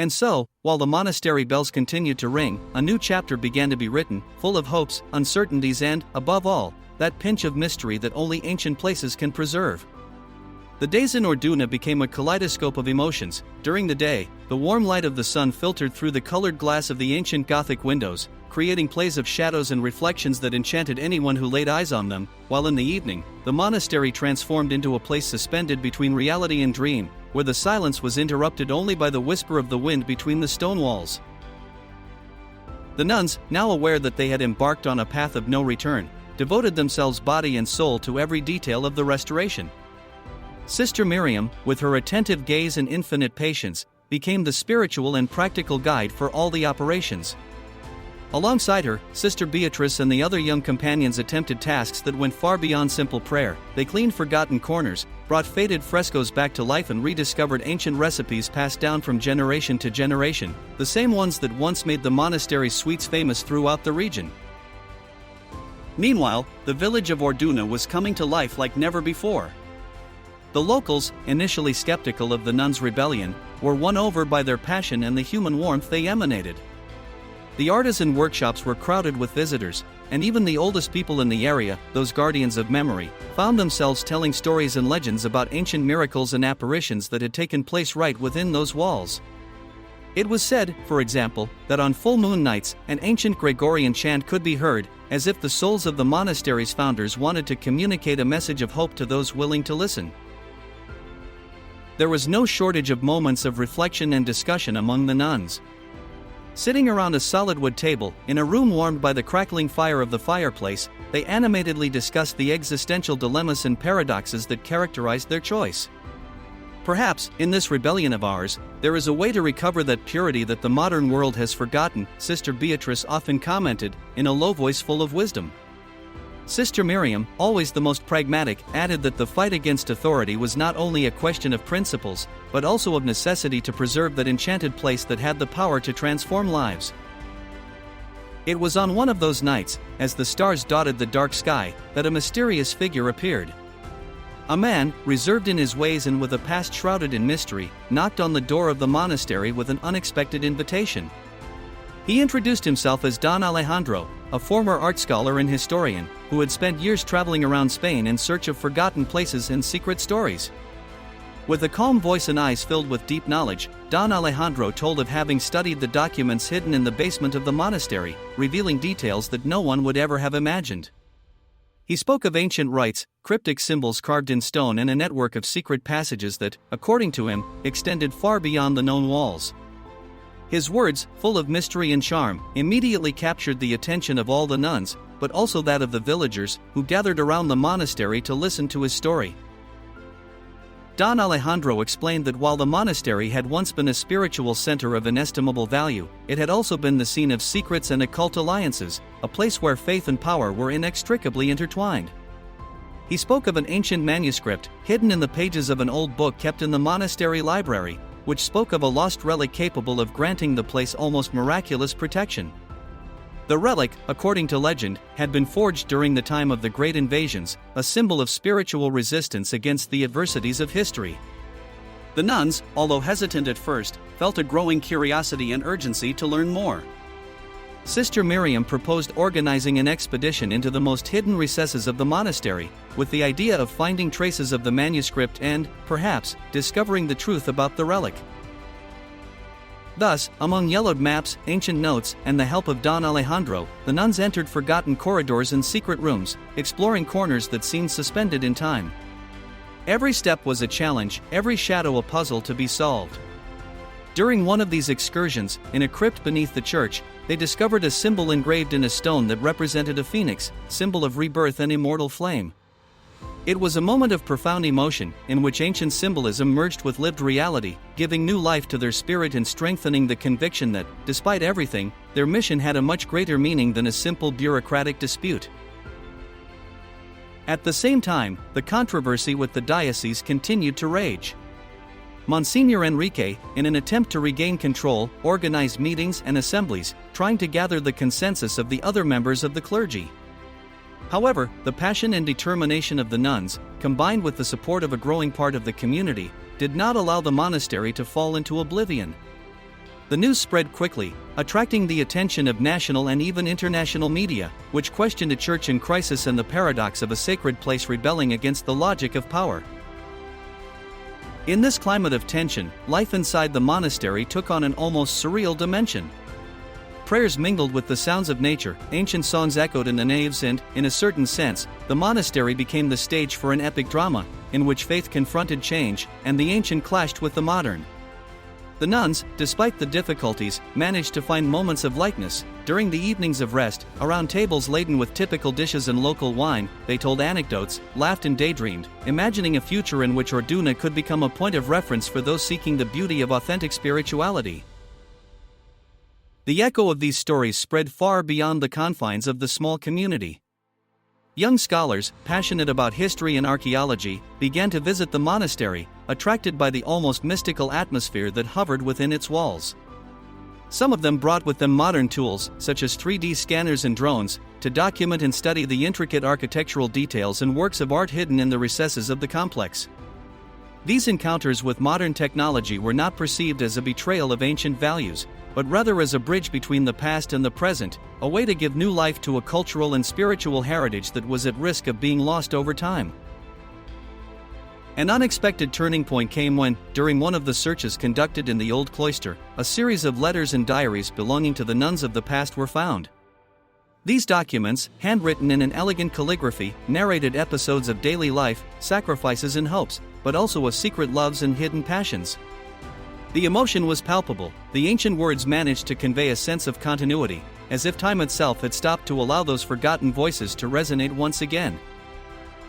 And so, while the monastery bells continued to ring, a new chapter began to be written, full of hopes, uncertainties and, above all, that pinch of mystery that only ancient places can preserve. The days in Orduna became a kaleidoscope of emotions. During the day, the warm light of the sun filtered through the colored glass of the ancient Gothic windows, creating plays of shadows and reflections that enchanted anyone who laid eyes on them, while in the evening, the monastery transformed into a place suspended between reality and dream, where the silence was interrupted only by the whisper of the wind between the stone walls. The nuns, now aware that they had embarked on a path of no return, devoted themselves body and soul to every detail of the restoration. Sister Miriam, with her attentive gaze and infinite patience, became the spiritual and practical guide for all the operations. Alongside her, Sister Beatrice and the other young companions attempted tasks that went far beyond simple prayer. They cleaned forgotten corners, brought faded frescoes back to life and rediscovered ancient recipes passed down from generation to generation, the same ones that once made the monastery's sweets famous throughout the region. Meanwhile, the village of Orduna was coming to life like never before. The locals, initially skeptical of the nuns' rebellion, were won over by their passion and the human warmth they emanated. The artisan workshops were crowded with visitors, and even the oldest people in the area, those guardians of memory, found themselves telling stories and legends about ancient miracles and apparitions that had taken place right within those walls. It was said, for example, that on full moon nights, an ancient Gregorian chant could be heard, as if the souls of the monastery's founders wanted to communicate a message of hope to those willing to listen. There was no shortage of moments of reflection and discussion among the nuns. Sitting around a solid wood table, in a room warmed by the crackling fire of the fireplace, they animatedly discussed the existential dilemmas and paradoxes that characterized their choice. Perhaps, in this rebellion of ours, there is a way to recover that purity that the modern world has forgotten, Sister Beatrice often commented, in a low voice full of wisdom. Sister Miriam, always the most pragmatic, added that the fight against authority was not only a question of principles, but also of necessity to preserve that enchanted place that had the power to transform lives. It was on one of those nights, as the stars dotted the dark sky, that a mysterious figure appeared. A man, reserved in his ways and with a past shrouded in mystery, knocked on the door of the monastery with an unexpected invitation. He introduced himself as Don Alejandro, a former art scholar and historian, who had spent years traveling around Spain in search of forgotten places and secret stories. With a calm voice and eyes filled with deep knowledge, Don Alejandro told of having studied the documents hidden in the basement of the monastery, revealing details that no one would ever have imagined. He spoke of ancient rites, cryptic symbols carved in stone and a network of secret passages that, according to him, extended far beyond the known walls. His words, full of mystery and charm, immediately captured the attention of all the nuns, but also that of the villagers, who gathered around the monastery to listen to his story. Don Alejandro explained that while the monastery had once been a spiritual center of inestimable value, it had also been the scene of secrets and occult alliances, a place where faith and power were inextricably intertwined. He spoke of an ancient manuscript, hidden in the pages of an old book kept in the monastery library, which spoke of a lost relic capable of granting the place almost miraculous protection. The relic, according to legend, had been forged during the time of the Great Invasions, a symbol of spiritual resistance against the adversities of history. The nuns, although hesitant at first, felt a growing curiosity and urgency to learn more. Sister Miriam proposed organizing an expedition into the most hidden recesses of the monastery, with the idea of finding traces of the manuscript and, perhaps, discovering the truth about the relic. Thus, among yellowed maps, ancient notes, and the help of Don Alejandro, the nuns entered forgotten corridors and secret rooms, exploring corners that seemed suspended in time. Every step was a challenge, every shadow a puzzle to be solved. During one of these excursions, in a crypt beneath the church, they discovered a symbol engraved in a stone that represented a phoenix, symbol of rebirth and immortal flame. It was a moment of profound emotion, in which ancient symbolism merged with lived reality, giving new life to their spirit and strengthening the conviction that, despite everything, their mission had a much greater meaning than a simple bureaucratic dispute. At the same time, the controversy with the diocese continued to rage. Monsignor Enrique, in an attempt to regain control, organized meetings and assemblies, trying to gather the consensus of the other members of the clergy. However, the passion and determination of the nuns, combined with the support of a growing part of the community, did not allow the monastery to fall into oblivion. The news spread quickly, attracting the attention of national and even international media, which questioned a church in crisis and the paradox of a sacred place rebelling against the logic of power. In this climate of tension, life inside the monastery took on an almost surreal dimension. Prayers mingled with the sounds of nature, ancient songs echoed in the naves, and, in a certain sense, the monastery became the stage for an epic drama, in which faith confronted change, and the ancient clashed with the modern. The nuns, despite the difficulties, managed to find moments of lightness. During the evenings of rest, around tables laden with typical dishes and local wine, they told anecdotes, laughed and daydreamed, imagining a future in which Orduna could become a point of reference for those seeking the beauty of authentic spirituality. The echo of these stories spread far beyond the confines of the small community. Young scholars, passionate about history and archaeology, began to visit the monastery, attracted by the almost mystical atmosphere that hovered within its walls. Some of them brought with them modern tools, such as 3D scanners and drones, to document and study the intricate architectural details and works of art hidden in the recesses of the complex. These encounters with modern technology were not perceived as a betrayal of ancient values, but rather as a bridge between the past and the present, a way to give new life to a cultural and spiritual heritage that was at risk of being lost over time. An unexpected turning point came when, during one of the searches conducted in the old cloister, a series of letters and diaries belonging to the nuns of the past were found. These documents, handwritten in an elegant calligraphy, narrated episodes of daily life, sacrifices and hopes, but also of secret loves and hidden passions. The emotion was palpable. The ancient words managed to convey a sense of continuity, as if time itself had stopped to allow those forgotten voices to resonate once again.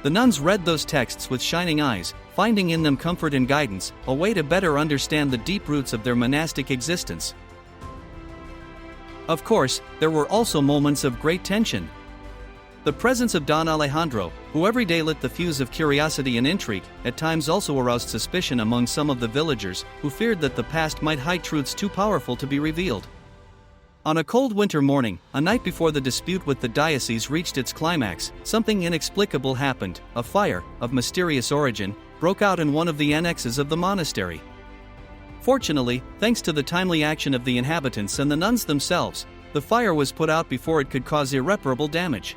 The nuns read those texts with shining eyes, finding in them comfort and guidance, a way to better understand the deep roots of their monastic existence. Of course, there were also moments of great tension. The presence of Don Alejandro, who every day lit the fuse of curiosity and intrigue, at times also aroused suspicion among some of the villagers, who feared that the past might hide truths too powerful to be revealed. On a cold winter morning, a night before the dispute with the diocese reached its climax, something inexplicable happened. A fire, of mysterious origin, broke out in one of the annexes of the monastery. Fortunately, thanks to the timely action of the inhabitants and the nuns themselves, the fire was put out before it could cause irreparable damage.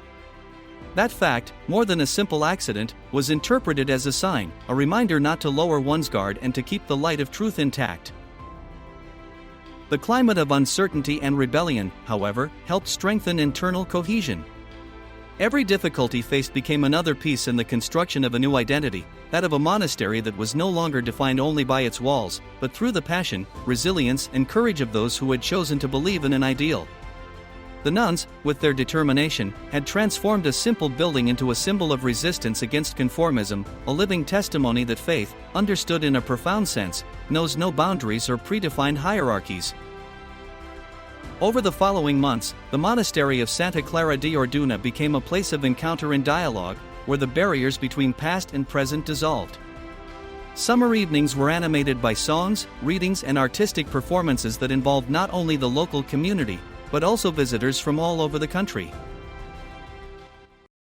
That fact, more than a simple accident, was interpreted as a sign, a reminder not to lower one's guard and to keep the light of truth intact. The climate of uncertainty and rebellion, however, helped strengthen internal cohesion. Every difficulty faced became another piece in the construction of a new identity, that of a monastery that was no longer defined only by its walls, but through the passion, resilience, and courage of those who had chosen to believe in an ideal. The nuns, with their determination, had transformed a simple building into a symbol of resistance against conformism, a living testimony that faith, understood in a profound sense, knows no boundaries or predefined hierarchies. Over the following months, the monastery of Santa Clara de Orduna became a place of encounter and dialogue, where the barriers between past and present dissolved. Summer evenings were animated by songs, readings, and artistic performances that involved not only the local community, but also visitors from all over the country.